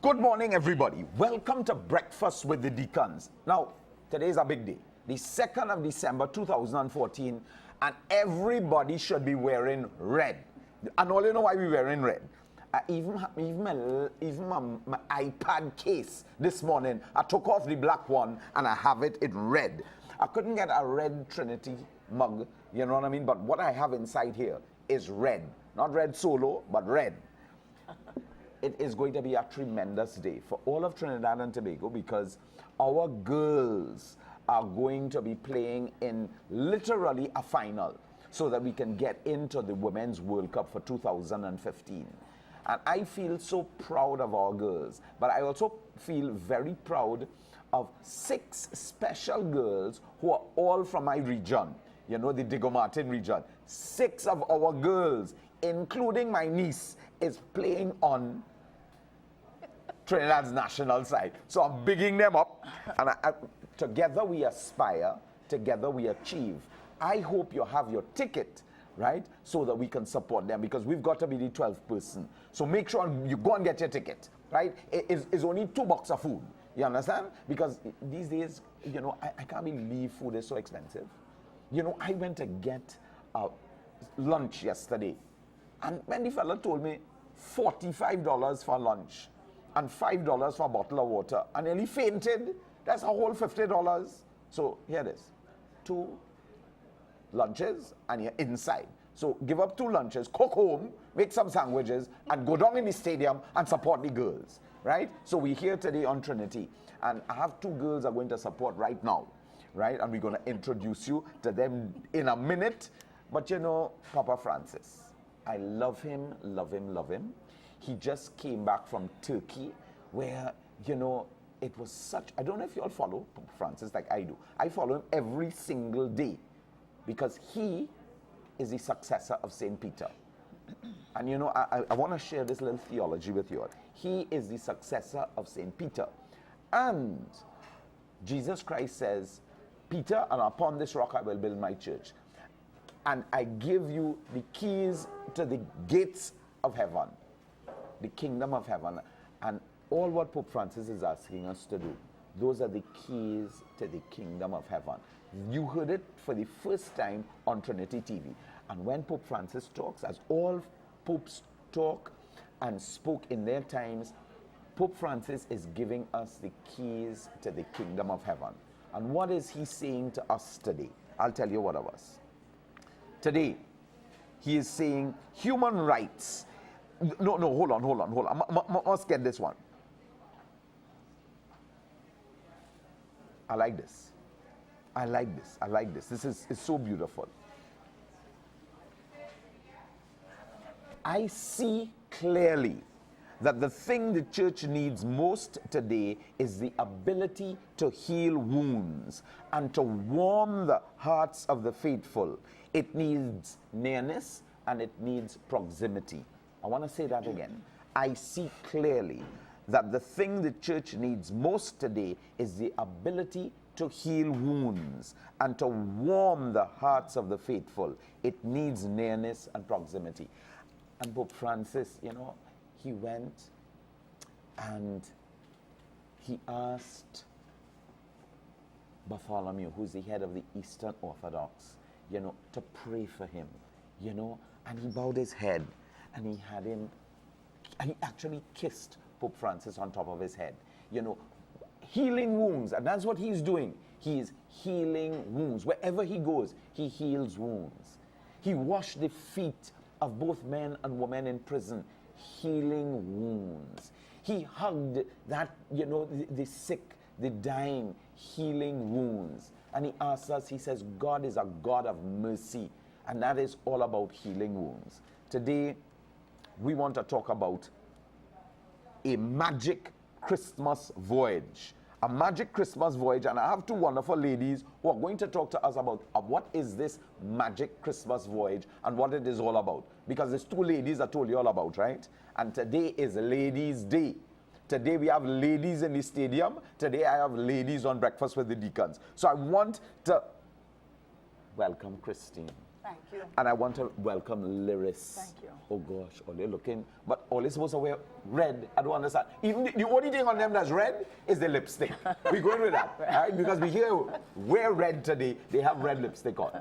Good morning, everybody. Welcome to Breakfast with the Deacons. Now, today is a big day, the 2nd of December, 2014, and everybody should be wearing red. And all you know why we're wearing red. Even my iPad case this morning, I took off the black one and I have it in red. I couldn't get a red Trinity mug, you know what I mean? But what I have inside here is red. Not red solo, but red. It is going to be a tremendous day for all of Trinidad and Tobago because our girls are going to be playing in literally a final so that we can get into the Women's World Cup for 2015. And I feel so proud of our girls, but I also feel very proud of 6 special girls who are all from my region, you know, the Diego Martin region. 6 of our girls, including my niece, is playing on Trinidad's national side. So I'm bigging them up, and together we aspire, together we achieve. I hope you have your ticket, right, so that we can support them, because we've got to be the 12th person. So make sure you go and get your ticket, right? It's only $2 of food, you understand? Because these days, you know, I can't believe food is so expensive. You know, I went to get lunch yesterday, and when the fella told me $45 for lunch, and $5 for a bottle of water, and nearly fainted. That's a whole $50. So here it is. 2 lunches, and you're inside. So give up 2 lunches, cook home, make some sandwiches, and go down in the stadium and support the girls, right? So we're here today on Trinity, and I have 2 girls I'm going to support right now, right? And we're going to introduce you to them in a minute. But you know, Papa Francis, I love him, love him, love him. He just came back from Turkey where, you know, it was such, I don't know if you all follow Pope Francis like I do. I follow him every single day because he is the successor of St. Peter. And you know, I want to share this little theology with you all. He is the successor of St. Peter. And Jesus Christ says, Peter, and upon this rock I will build my church. And I give you the keys to the gates of heaven. The kingdom of heaven, and all what Pope Francis is asking us to do, those are the keys to the kingdom of heaven. You heard it for the first time on Trinity TV. And when Pope Francis talks, as all popes talk and spoke in their times, Pope Francis is giving us the keys to the kingdom of heaven. And what is he saying to us today? I'll tell you what of us. Today, he is saying human rights. No, hold on. I must get this one. I like this. This is so beautiful. I see clearly that the thing the church needs most today is the ability to heal wounds and to warm the hearts of the faithful. It needs nearness and it needs proximity. I want to say that again. I see clearly that the thing the church needs most today is the ability to heal wounds and to warm the hearts of the faithful. It needs nearness and proximity. And Pope Francis, you know, he went and he asked Bartholomew, who's the head of the Eastern Orthodox, you know, to pray for him, you know, and he bowed his head. And he actually kissed Pope Francis on top of his head. You know, healing wounds, and that's what he's doing. He is healing wounds. Wherever he goes, he heals wounds. He washed the feet of both men and women in prison, healing wounds. He hugged that, you know, the sick, the dying, healing wounds. And he asks us, he says, God is a God of mercy, and that is all about healing wounds. Today, we want to talk about a magic Christmas voyage. A magic Christmas voyage, and I have 2 wonderful ladies who are going to talk to us about what is this magic Christmas voyage and what it is all about. Because there's 2 ladies I told you all about, right? And today is Ladies' Day. Today we have ladies in the stadium. Today I have ladies on Breakfast with the Deacons. So I want to welcome Christine. Thank you. And I want to welcome Lyris. Thank you. Oh gosh, all they're looking, but all they're supposed to wear red. I don't understand. Even the only thing on them that's red is the lipstick. We're going with that, right? Because we here wear red today. They have red lipstick on.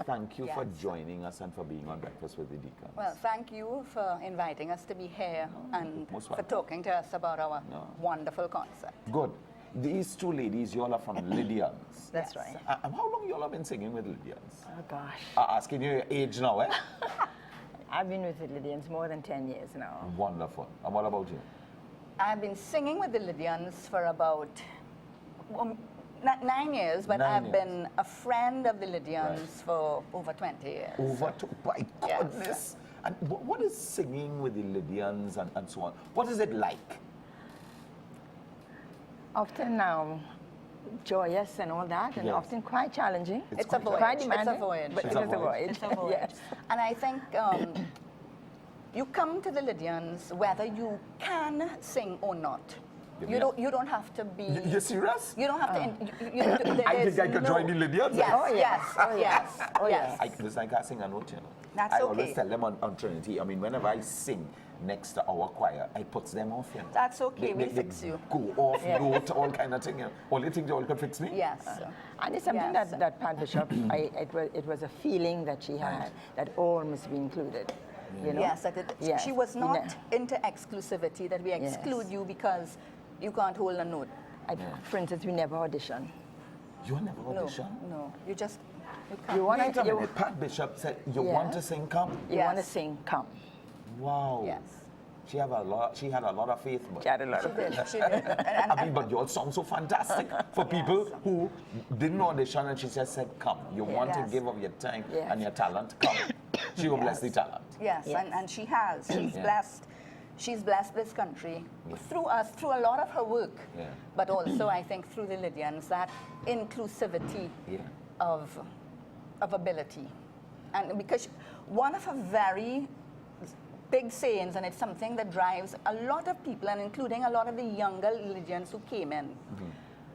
Thank you for joining us and for being on Breakfast with the Deacons. Well, thank you for inviting us to be here and most for welcome. talking to us about our wonderful concert. Good. These two ladies, y'all are from Lydians. That's Yes. right. How long y'all have been singing with Lydians? Oh, gosh. Asking you your age now, eh? I've been with the Lydians more than 10 years now. Wonderful. And what about you? I've been singing with the Lydians for about 9 years, but 9 I've years. been a friend of the Lydians for over 20 years. Over to, my Yes. goodness. And what is singing with the Lydians and so on? What is it like? Often joyous and all that, and Yes. often quite challenging. It's a voyage. Quite It's a demanding, voyage. but It's it a is a voyage. voyage. It's a voyage. Yes. And I think you come to the Lydians whether you can sing or not. Yeah. You don't have to be. You serious? You don't have to. I think I could join the Lydians. Yes, Oh, yeah. yes, Oh, yeah. yes, Oh, yes. yeah. Listen, I can't sing a note, you know. That's I always okay. tell them on Trinity, I mean, whenever I sing next to our choir, I put them off, you know. That's okay, we'll they fix you. Go off, note, all kind of thing. You know. Only thing they all could fix me? Yes. And it's something Yes. that Pat Bishop, it was a feeling that she had, that all must be included. You know? Yes, Yes. she was You not know. into exclusivity, that we exclude Yes. you because you can't hold a note. For instance, we never audition. You never audition? No, you just, you can't. You want Wait a to, minute, Pat Bishop said, you Yeah. want to sing, come? you want to Yes. sing, come. Wow. Yes. She had a lot of faith. But She had a lot She of did, she did. And I mean, but you all sound so fantastic for people who didn't audition and she just said, come. You want to Yes. give of your time Yes. and your talent, come. She will bless the talent. Yes, Yes. And she has. She's Yeah. blessed. She's blessed this country through us, through a lot of her work, Yeah. but also I think through the Lydians, that inclusivity Yeah. of ability. And because one of her very big sayings, and it's something that drives a lot of people, and including a lot of the younger Lydians who came in,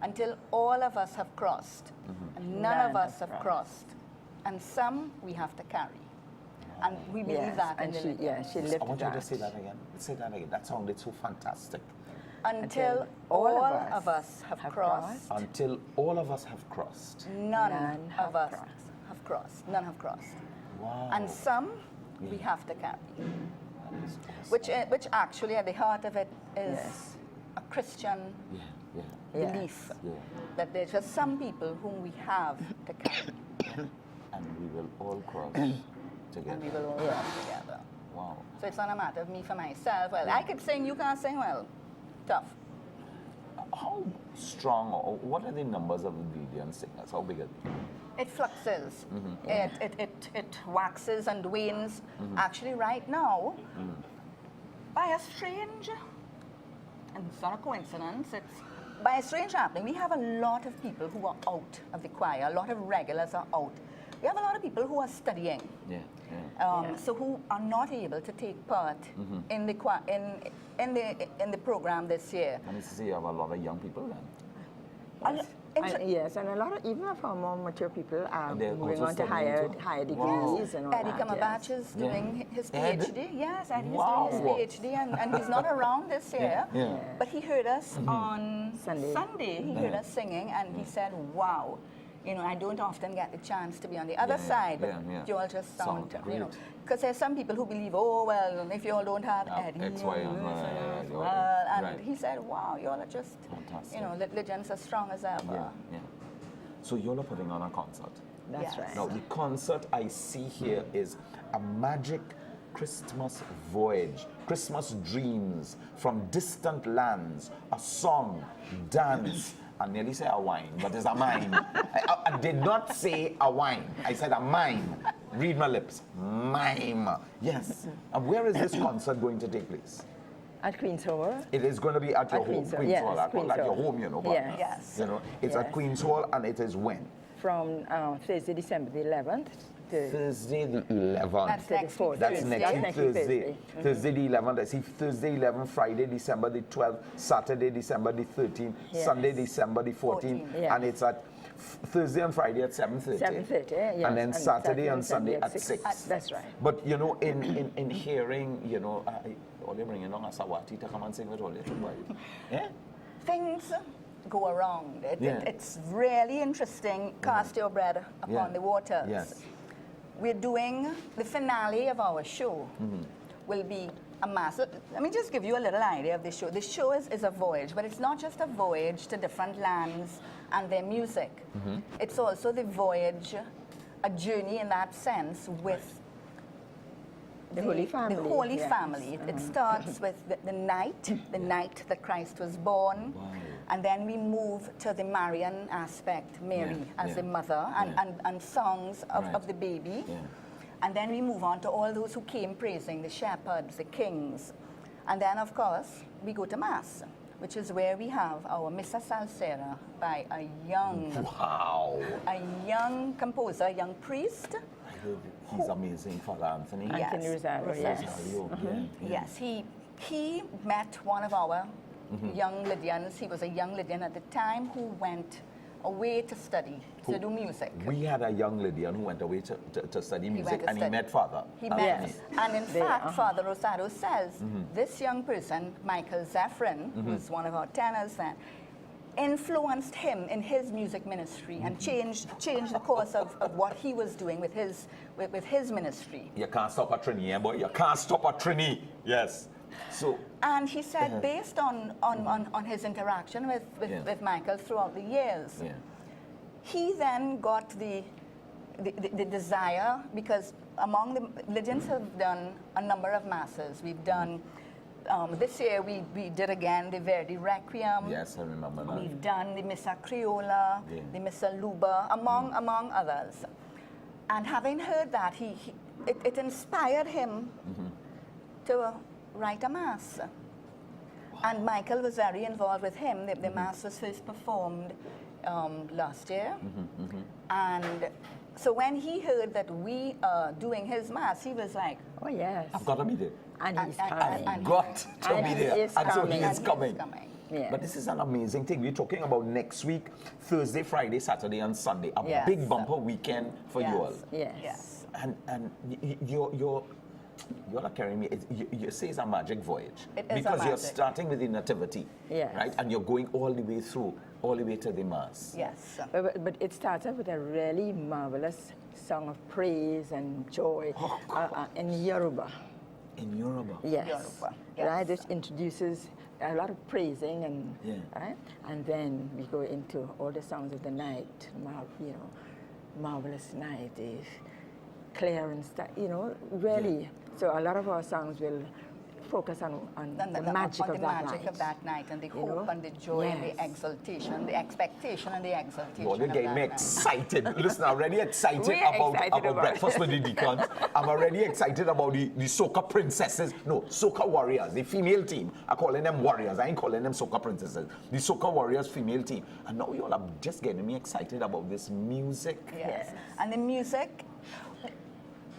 until all of us have crossed, and none of us have crossed, and some we have to carry. And we believe Yes, that in and the she, Lydians. she I lived want you to that. say that again. Say that again. That sounded so fantastic. Until all of us have crossed, Until all of us have crossed. none have of us crossed. have crossed. None have crossed. Wow. And some we have to carry. That is awesome. Which actually at the heart of it is Yes. a Christian Yeah, yeah, Yes. belief yeah. that there's just some people whom we have to carry, And we will all cross together. and we will all Yeah. come together. Wow. So it's not a matter of me for myself. Well, I could sing, you can't sing. Well, tough. How strong, or what are the numbers of the Lydian singers? How big are they? It fluxes. It waxes and wanes. Actually, right now, by a strange, and it's not a coincidence, it's by a strange happening, we have a lot of people who are out of the choir. A lot of regulars are out. We have a lot of people who are studying, Yeah, yeah. so who are not able to take part in the in the program this year. And it's to say you have a lot of young people then. Yes, and a lot of, even of our more mature people are And they're moving also on to studying too? higher Wow. degrees and all Eddie that. Cumberbatch yes. is doing his Ed? PhD. Yes, Eddie Wow. is doing his PhD, and he's not around this year. Yeah. But he heard us on Sunday. He heard us singing, and he said, "Wow, you know, I don't often get the chance to be on the other Yeah, side, but yeah, yeah. you all just sound, Sound you know." great. Because there's some people who believe, oh well, if you all don't have Yeah, Eddie, X, Y, and and right. he said, "Wow, you all are just, Fantastic. you know, Lydians as strong as ever." Yeah, yeah. So you're putting on a concert. That's Yes. right. Now, the concert I see here is a magic Christmas voyage, Christmas dreams from distant lands, a song, dance. I nearly say a wine, but it's a mime. I did not say a wine. I said a mime. Read my lips. Mime. Yes. And where is this concert going to take place? At Queen's Hall. It is going to be at your home, Queen's Hall, Queen's yes, Hall. I call Queen's that your Hall. home, you know. But, Yes. Yes. You know, it's at Yes. Queen's Hall, and it is when? From Thursday, December the 11th to Thursday the 11th. That's the next week. 4th. That's Thursday. next week, Next week, Thursday. Thursday. Thursday the 11th. I see Thursday 11th, Friday December the 12th, Saturday December the 13th, Yes. Sunday December the 14th, 14th. Yes. and it's at Thursday and Friday at 7:30. 7:30, yes. And then Saturday and Sunday at 6. That's right. But, you know, in hearing, you know, all you're bringing along a Sawati to come and sing with all your trouble. Yeah? Things go around. Yeah. It's really interesting. Cast your bread upon Yeah. the waters. Yes. We're doing the finale of our show. Will be a mass. Let me just give you a little idea of the show. The show is a voyage, but it's not just a voyage to different lands and their music. It's also the voyage, a journey in that sense with The Holy Family. The Holy yes. Family. It starts with the night that Christ was born. Wow. And then we move to the Marian aspect, Mary Yeah, as yeah. the mother, and songs of Right. the baby. Yeah. And then we move on to all those who came praising, the shepherds, the kings. And then, of course, we go to Mass, which is where we have our Missa Salsera by a Wow. young composer, a young priest. I heard he's amazing, Father Anthony. Anthony Rosario, yes. Rosario, yeah. Yes, he met one of our young Lydians. He was a young Lydian at the time who went away to study, to do music. We had a young Lydian who went away to study went music, to and he study. met Father He Anthony. met, Yes. and in They- fact, Father Rosario says this young person, Michael Zephyrin, who's one of our tenors then, influenced him in his music ministry and changed the course of what he was doing with his ministry. You can't stop a Trini, eh, boy? You can't stop a Trini. Yes. So, And he said, based on his interaction with Michael throughout the years, yeah. he then got the desire, because among the Lydians have done a number of masses. We've done, this year we did again the Verdi Requiem. Yes, I remember that. We've done the Missa Criolla, Yeah. the Missa Luba, among others. And having heard that, it inspired him to write a mass. And Michael was very involved with him. The mass was first performed last year. And so when he heard that we are doing his mass, he was like, Oh, yes. I've got to be there. And he's and- coming. and- Got to And be he there. is And so he coming. is and coming. he's coming. Yes. But this is an amazing thing. We're talking about next week, Thursday, Friday, Saturday, and Sunday. A Yes. big bumper weekend for you all. Yes. Yes. And you're not carrying me. You say it's a magic voyage. It is a because you're magic. starting with the nativity, Yes. right? And you're going all the way through, all the way to the mass. Yes. But it starts off with a really marvelous song of praise and joy in Yoruba. In Yoruba. Yes. Yoruba, Right? yes. This introduces a lot of praising and Yeah. right? And then we go into all the songs of the night, marvelous night, clear and really. So a lot of our songs will focus on the magic of that night. And the You know? hope and the joy and the Yes. exaltation, the expectation and the exaltation. Lord, you're of getting that me night. excited. Listen, I'm already excited We're about excited about breakfast it. with the deacons. I'm already excited about the soca princesses. No, soca warriors, the female team. I'm calling them warriors. I ain't calling them soca princesses. The soca warriors female team. And now you all are just getting me excited about this music. Yes. And the music,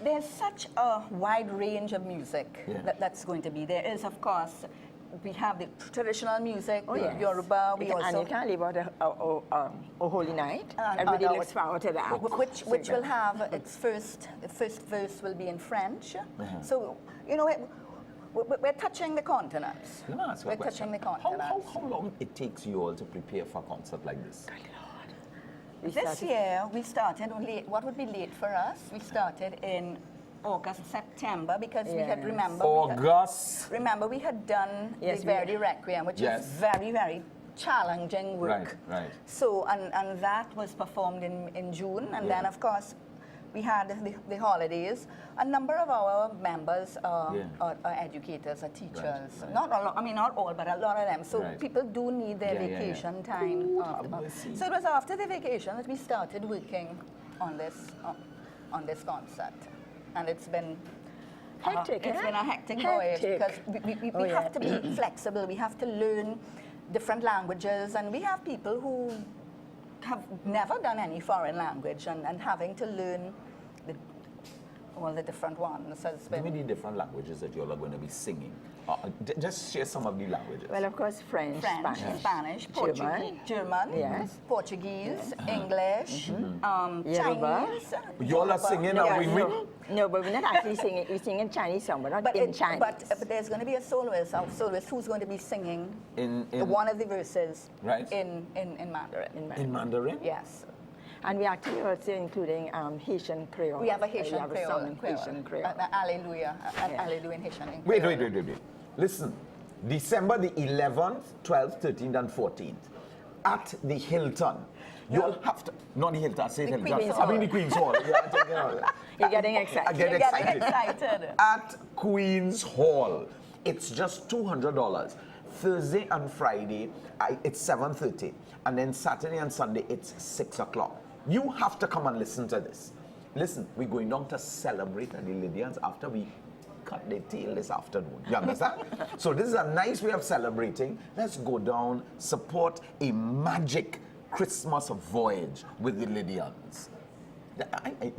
there's such a wide range of music Yeah. that's going to be. There is, of course, we have the traditional music, the yes. Yoruba. We And also you can't leave out a holy night. And Everybody our- looks forward to that. which will have its the first verse will be in French. So, we're touching the continents. Let me ask you a We're question. touching the continents. How long it takes you all to prepare for a concert like this? This year, we started what would be late for us? We started in August, September, because we had, Yes. August. remember we had done Yes, the we- Verdi Requiem, which Yes. is very, very challenging work. Right. So, and that was performed in June, and then, of course, we had the holidays. A number of our members are educators, are teachers. Right. Not a lot, not all, but a lot of them. So Right. people do need their Yeah. vacation time. mercy. So it was after the vacation that we started working on this concert, and it's been Hectic, it's eh? been a hectic voyage because we Oh, have to be flexible. We have to learn different languages, and we have people who have never done any foreign language, and having to learn all the different ones has Give me been. the different languages that you all are going to be singing. Just share some of the languages. Well, of course, French, Spanish, Portuguese, German, Yes. Portuguese, English, Yoruba. Chinese. You all are singing now, No, but we're not actually singing. We're singing Chinese song, but not in Chinese. But there's going to be a soloist who's going to be singing in one of the verses right. in Mandarin. In Mandarin? Yes. And we actually also including Haitian Creole. We have a Haitian we have Creole. a song in Haitian Creole. Alleluia. Alleluia in Haitian. In Wait. Creole. Listen, December the 11th, 12th, 13th, and 14th at the Hilton. You'll have to, not the Hilton, I say The Hilton. Queen's I mean Hall. the Queen's Hall. Yeah, You're getting excited. I get You're getting excited. excited. At Queen's Hall. It's just $200. Thursday and Friday, it's 7:30. And then Saturday and Sunday, it's 6 o'clock. You have to come and listen to this. Listen, we're going down to celebrate at the Lydians after we cut their tail this afternoon. You understand? So this is a nice way of celebrating. Let's go down, support a magic Christmas voyage with the Lydians.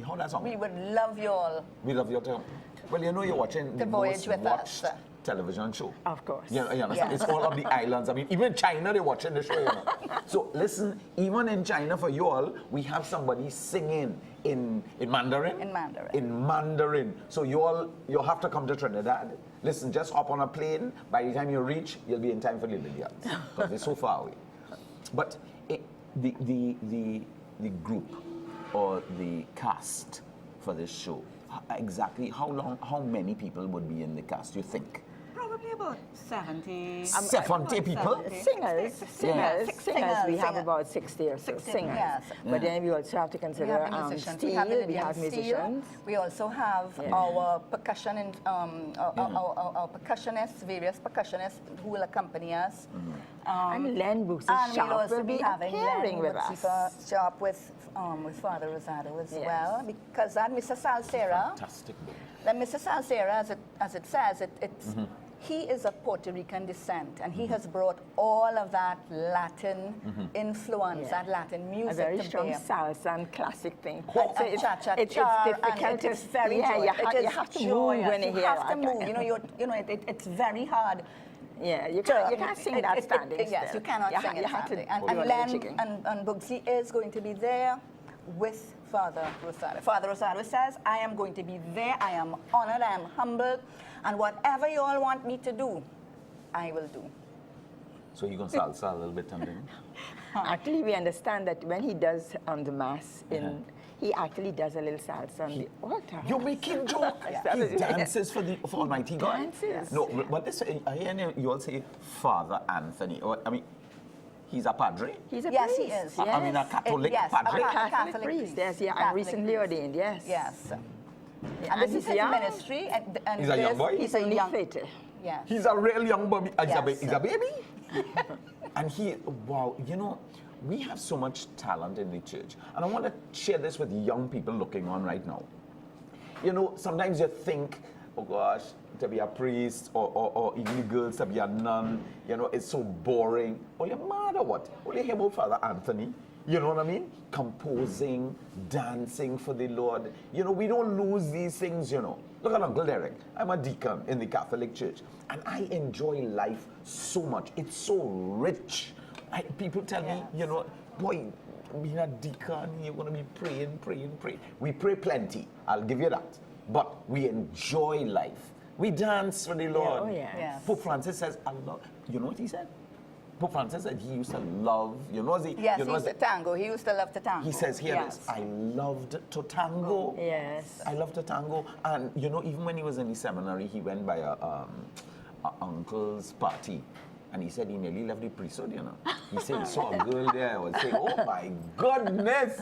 How that song? We would love you all. We love your time. Well, you know you're watching the voyage most with watched us. television show. Of course. You understand? Yeah. It's all of the islands. I mean, even China, they're watching the show. You know? So listen, even in China for you all, we have somebody singing in Mandarin. In Mandarin. In Mandarin. So you'll have to come to Trinidad. Listen, just hop on a plane. By the time you reach, you'll be in time for the Lydians because they're so far away. But the group or the cast for this show, exactly how many people would be in the cast, you think? Probably about 70. 70 people? Singers, we have about 60 or so 60, singers. yes. But then we also have to We consider have the musicians. steel, We have the we Lydian have steel. musicians. We also have our percussion and our percussionists, various percussionists who will accompany us. And Len Boosie And we'll Sharp also will be be having appearing with Len us. Sharp with Father Rosado as Yes. well, because that Mr. Salsera, Fantastic. that Mr. Salsera, as it says, it's he is of Puerto Rican descent, and he has brought all of that Latin influence, Yeah. that Latin music A very to strong bear. salsa and classic thing. And cha-cha-cha, it's difficult and to it's very yeah, joyous. you have to move when you hear You have to it. move. It's very hard. Yeah, you can't sing that standing Yes, still. you cannot sing it standing. And Len and Bugsy is going to be there with Father Rosado. Father Rosado says, I am going to be there. I am honored. I am humbled. And whatever you all want me to do, I will do. So you're going to salsa a little bit something? Actually, we understand that when he does the mass, he actually does a little salsa on the altar. You're making joke. He dances for Almighty God. Dances. No, but this, I hear you all say Father Anthony. I mean, he's a padre. He's a Yes, priest. he is. I mean, a Catholic Yes, padre. a Catholic priest. Yes, yeah, Catholic and recently priest. ordained. Yes. Yes. Yeah, And this is he's his young. ministry. And He's a young boy? He's only 30. Yes. He's a real young baby. Yes. He's a baby. And wow, we have so much talent in the church. And I want to share this with young people looking on right now. Sometimes you think, oh gosh, to be a priest or even girls to be a nun, it's so boring. Oh, you're mad or what? Oh, you hear about Father Anthony? You know what I mean? Composing, dancing for the Lord. We don't lose these things, Look at Uncle Derek. I'm a deacon in the Catholic Church. And I enjoy life so much. It's so rich. People tell me, boy, being a deacon, you're going to be praying. We pray plenty. I'll give you that. But we enjoy life. We dance for the Lord. Oh, yeah. Yes. Pope Francis says, I love. You know what he said? Pope Francis said he used to love, Yes, he used to tango. He used to love to tango. He says here Yes. this, I loved to tango. Yes. I loved to tango. And even when he was in the seminary, he went by a uncle's party. And he said he nearly left the priesthood, He said he saw a girl there and would say, oh my goodness,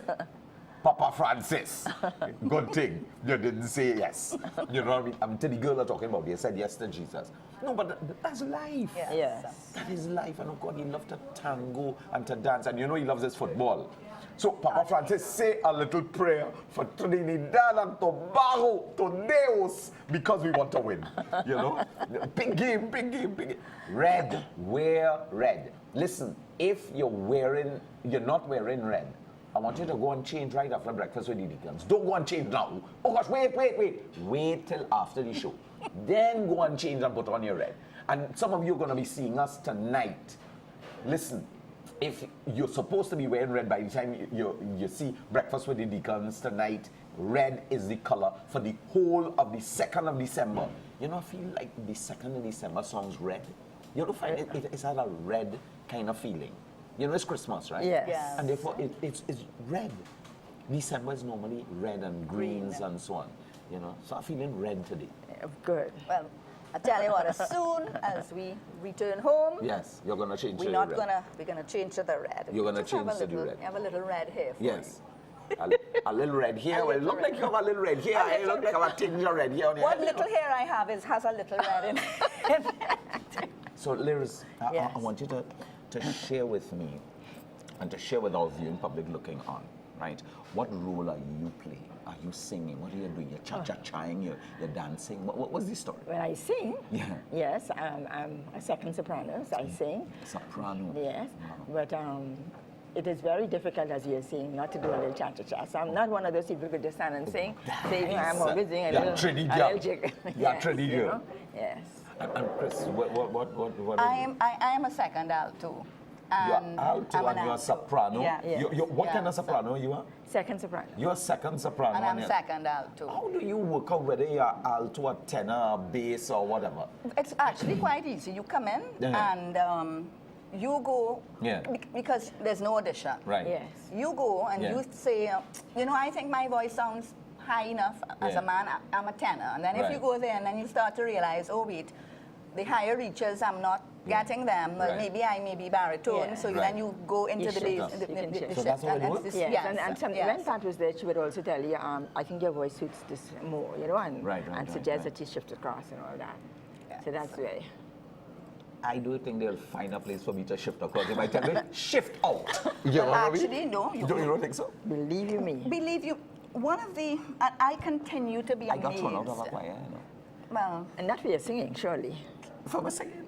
Papa Francis. Good thing you didn't say yes. You know what I mean? I'm telling the girl I'm talking about, they said yes to Jesus. No, but that's life. Yes. Yes. That is life. And oh God, he loved to tango and to dance. And he loves his football. So Papa Francis, say a little prayer for Trinidad and Tobago, to Deus, because we want to win. Big game. Red, wear red. Listen, if you're not wearing red, I want you to go and change right after breakfast with the deacons. Don't go and change now. Oh gosh, wait. Wait till after the show. Then go and change and put on your red. And some of you are going to be seeing us tonight. Listen, if you're supposed to be wearing red by the time you see Breakfast with the Deacons tonight, red is the color for the whole of the 2nd of December. You know, I feel like the 2nd of December song's red. You don't find it's had a red kind of feeling. You know, it's Christmas, right? Yes. Yes. And therefore, it's red. December is normally red and greens and so on. You know, so I'm feeling red today. Good. Well, I tell you what, as soon as we return home, Yes, you're going to change to we're the not red. we're gonna change to the red. You're gonna Just have change a to the little- red. Have a little red hair. For Yes. A little red here. Well, it little look like you have a little red here. A It little look like I have a tinge of red here on you. your What head. little hair I have has a little red in it. So, Liz, Yes. I want you to share with me and to share with our viewing public looking on, right? What role are you playing? Are you singing? What are you doing? You're cha-cha-chaing, you're dancing. What's the story? When I sing, Yeah. yes, I'm a second soprano, so I sing. Soprano. Yes, but it is very difficult, as you're saying, not to do a little cha-cha-cha. So I'm not one of those people who could just stand and sing. Saying I'm always doing a Yeah, little, Trinity a girl. little jig. Yeah, Yes, Trinity you girl. know? Yes. And Chris, what are you? I am a second alto. You're And alto I'm an and you're alto. soprano. Yeah. Yes. What kind Yeah, of soprano you are? Second soprano. You're second soprano. And I'm you're- second alto. How do you work out whether you're alto or tenor or bass or whatever? It's actually quite easy. You come in Yeah. and you go, Yeah. because there's no audition. Right. Yes. You go and Yeah. you say, I think my voice sounds high enough. As Yeah. a man, I'm a tenor. And then if you Right. go there and then you start to realize, oh wait, the higher reaches, I'm not getting them. Right. Maybe I may be baritone. Yeah. So Right. then you go into You the shift bass. up. You can shift. So that's how it and works? this- Yes, yes, and yes. when Pat was there, she would also tell you, I think your voice suits this more, and, Right, and suggest that you shift across and all that. So that's very. I do think they'll find a place for me to shift across. They might tell me, shift out. You know what I mean? Actually, no. You don't think so? Believe you me. Believe you, one of the, and I continue to be I amazed. got thrown out of a choir, you know. Well, And not for your singing, surely. For my singing.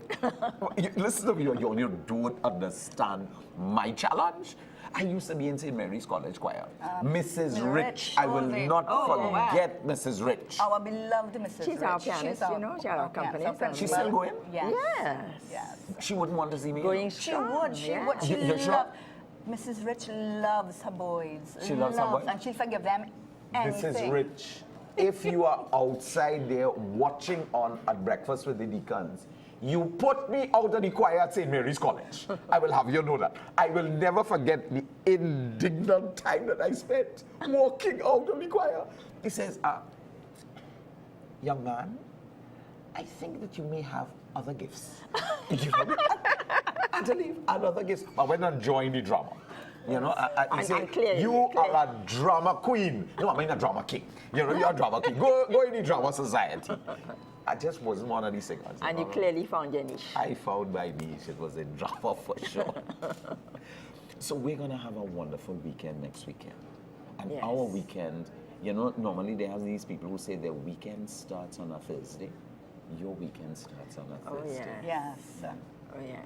Listen to me, you don't understand my challenge. I used to be in St. Mary's College Choir. Mrs. Rich, Rich, I will oh, they- not oh, wow. forget Mrs. Rich. our beloved Mrs. She's our Rich. pianist, you know, she's our accompanist. pianist. She's still going? Yes. Yes. Yes. She wouldn't want to see me. Going She strong. would. She yeah. would. She You're sure? loved. Mrs. Rich loves her boys. She loves her boys? and she'll forgive them anything. Mrs. Rich, if you are outside there watching on at Breakfast with the Deacons, you put me out of the choir at St. Mary's College. I will have you know that. I will never forget the indignant time that I spent walking out of the choir. He says, young man, I think that you may have other gifts. You know? And to leave other gifts. I went and joined the drama. You know, I And- say, and clearly, you clearly. are a drama queen. No, I mean a drama king. You know, you're a drama king. Go in the drama society. I just wasn't one of these singers. And you know. clearly found your niche. I found my niche. It was a drama for sure. So we're going to have a wonderful weekend next weekend. And Yes. our weekend, you know, normally they have these people who say their weekend starts on a Thursday. Your weekend starts on a Oh, Thursday. yeah. Yes. Oh, yes.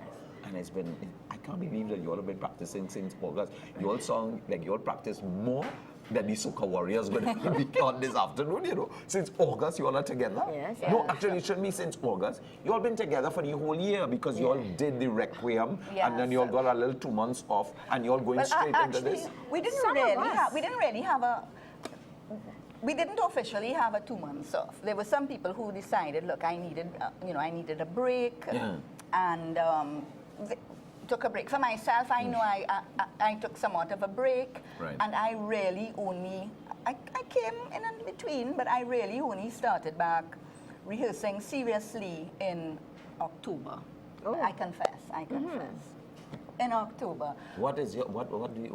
And it's been, I can't believe that you all have been practicing since August. You all sound like you all practice more than the Soca Warriors going to be on this afternoon, you know. Since August, you all are together. Yes, No, yes. actually, it shouldn't be since August. You all been together for the whole year because you all did the Requiem and then you all Yes. got a little 2 months off and you all going Well, straight into actually, this. we didn't Some of really us. have. We didn't really have a. We didn't officially have a 2 months off. There were some people who decided, look, I needed a break, Yeah. and took a break. For myself, I know I took somewhat of a break, Right. and I really only I came in between, but I really only started back rehearsing seriously in October. Oh. I confess. In October. What is your, what do you,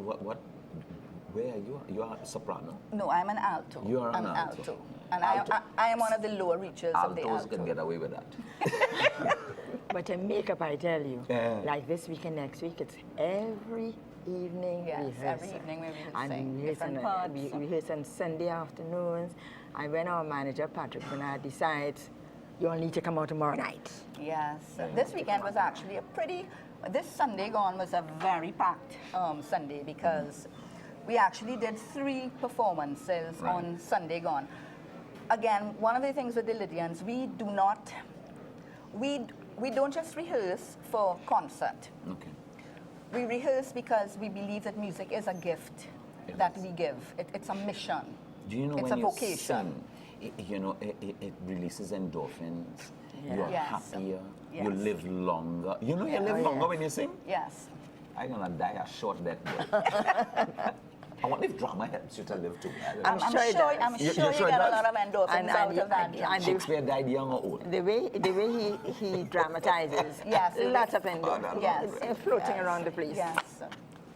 where are you? You are a soprano. No, I'm an alto. You are an I'm alto. And Alto. I am one of the lower reaches of the Altos alto. can get away with that. But the makeup, I tell you, Yeah. like this week and next week, it's every evening Yes, rehearsal. every evening we're rehearsing And different parts. we rehearse on Sunday afternoons. And when our manager, Patrick Bernard, decides, you all need to come out tomorrow night. Yes. This weekend was actually this Sunday gone was a very packed Sunday because we actually did 3 performances Right. on Sunday gone. Again, one of the things with the Lydians, we we don't just rehearse for concert. Okay. We rehearse because we believe that music is a gift It that is. we give. It's a mission. Do you know it's when a you vocation. sing, it releases endorphins. Yeah. You're Yes. happier. You Yes. live longer. You know you live Oh, longer yes. when you sing? Yes. I'm gonna die a short death. Boy. I wonder if drama helps you to live too. I don't I'm know. sure it does. I'm You're sure you sure it get a does? lot of endorphins And- out and- of that. and- drama. and- Shakespeare died young or old? The way he dramatizes, Yes. lots of endorphins Yes. floating Yes. around the place. Yes.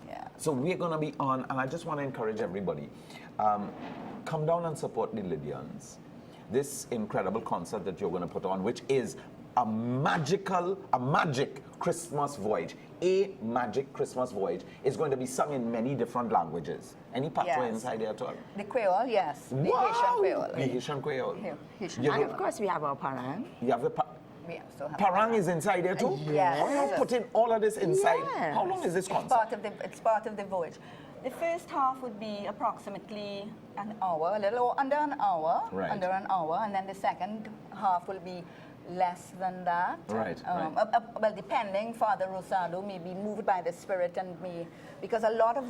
Yeah. So we're going to be on, and I just want to encourage everybody, come down and support the Lydians. This incredible concert that you're going to put on, which is a magic Christmas voyage. A magic Christmas voyage is going to be sung in many different languages. Any patois Yes. inside there at all? The Creole, yes. The Haitian Creole. The Haitian Creole. Haitian You And know- of course, we have our parang. You have the We also have parang is inside there too? Yes. Oh, you're putting all of this inside. Yes. How long is this It's concert? it's part of the voyage. The first half would be approximately an hour, a little under an hour, Right. and then the second half will be less than that. Right, Well, depending, Father Rosado may be moved by the Spirit and me, because a lot of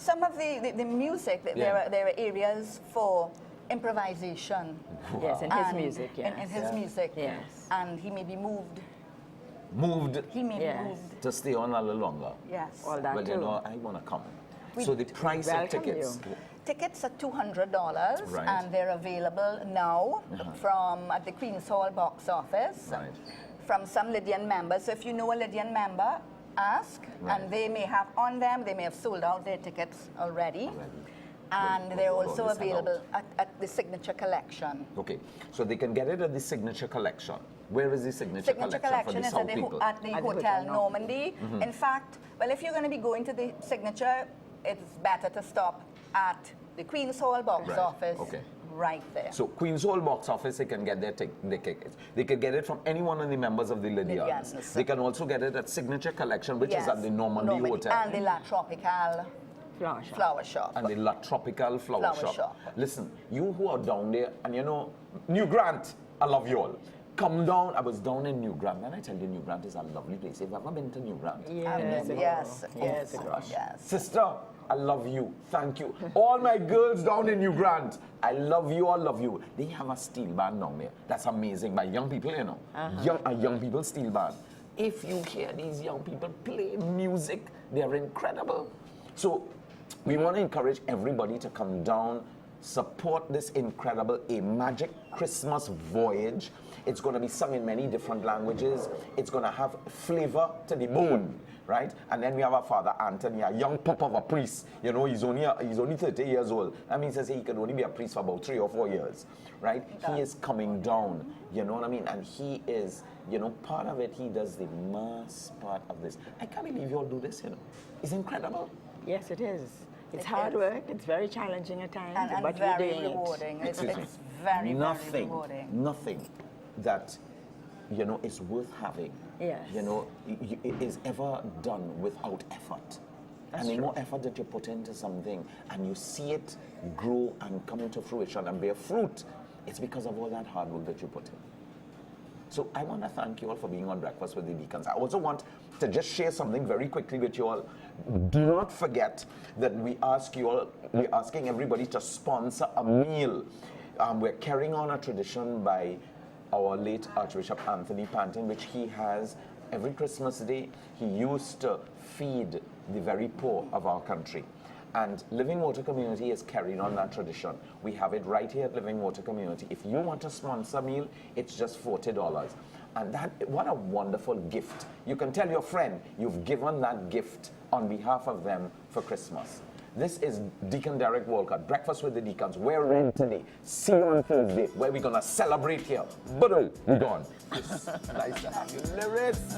some of the music, Yeah. there are areas for improvisation. Yes, in his and- music, yes. In his music. Yes. And he may be moved. Moved He may Yes. be moved. to stay on a little longer. Yes. All that Well, too. you know, I want to come. So the price of welcome tickets. you. Tickets are $200, Right. and they're available now from at the Queen's Hall box office Right. from some Lydian members. So if you know a Lydian member, ask, Right. and they may have on them. They may have sold out their tickets already, and Well, they're well, also well, this available at the Signature Collection. Okay, so they can get it at the Signature Collection. Where is the Signature, Signature Collection Collection for is the at South the, people? at the At the Hotel Hotel Normandy. In fact, well, if you're going to be going to the Signature, it's better to stop at the Queen's Hall box Right, office okay. right there. So Queen's Hall box office, they can get their tickets. They can get it from any one of the members of the Lydians. Lydians. They can also get it at Signature Collection, which is at the Normandy Hotel. And the La Tropical Flower shop. flower shop. And the La Tropical flower Flower shop. Listen, you who are down there, and you know, New Grant, I love you all. Come down. I was down in New Grant, and I tell you, New Grant is a lovely place. Have you ever been to New Grant? Yes. Yes. Yes. Yes. Sister, I love you. Thank you. All my girls down in New Grant, I love you. I love you. They have a steel band down there. That's amazing. By young people, you know. Young people steel band. If you hear these young people play music, they are incredible. So we want to encourage everybody to come down, support this incredible A Magic Christmas Voyage. It's going to be sung in many different languages. It's going to have flavor to the bone, right? And then we have our Father Anthony, a young pup of a priest. You know, he's only 30 years old. That means he can only be a priest for about 3 or 4 years, right? He is coming down, you know what I mean? And he is, you know, part of it, he does the mass part of this. I can't believe you all do this, you know. It's incredible. Yes, it is. It's It hard is. work. It's very challenging at times, And but very we're doing rewarding. It's Excuse me. very, very Nothing, rewarding. nothing that, you know, is worth having, Yes. you know, is ever done without effort. And the more effort that you put into something and you see it grow and come into fruition and bear fruit, it's because of all that hard work that you put in. So I want to thank you all for being on Breakfast with the Deacons. I also want to just share something very quickly with you all. Do not forget that we're asking everybody to sponsor a meal. We're carrying on a tradition by our late Archbishop Anthony Panton, which he has every Christmas Day. He used to feed the very poor of our country. And Living Water Community is carrying on that tradition. We have it right here at Living Water Community. If you want to sponsor a meal, it's just $40. And what a wonderful gift. You can tell your friend you've given that gift on behalf of them for Christmas. This is Deacon Derek Walcott, Breakfast with the Deacons. We're in today. See you on Thursday, where we're going to celebrate here. But we're gone. Nice to have you, Lyrics.